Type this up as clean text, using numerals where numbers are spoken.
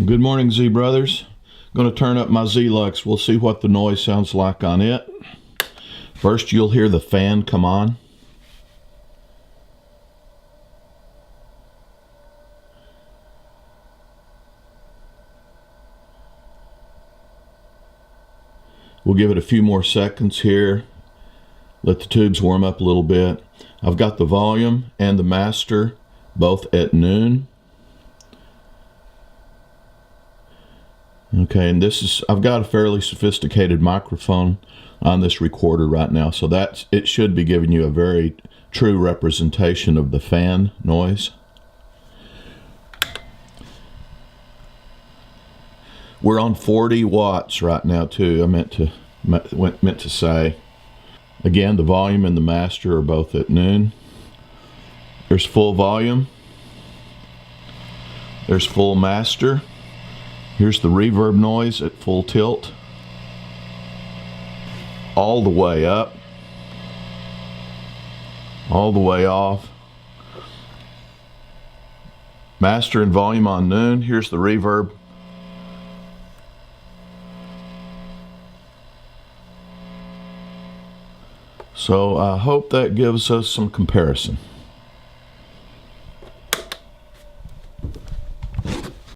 Good morning, Z brothers. I'm going to turn up my Z-Lux. We'll see what the noise sounds like on it. First, you'll hear the fan come on. We'll give it a few more seconds here. Let the tubes warm up a little bit. I've got the volume and the master both at noon. Okay, and I've got a fairly sophisticated microphone on this recorder right now, so it should be giving you a very true representation of the fan noise. We're on 40 watts right now too. I meant to say. Again, the volume and the master are both at noon. There's full volume. There's full master. Here's the reverb noise at full tilt. All the way up. All the way off. Master and volume on noon. Here's the reverb. So I hope that gives us some comparison.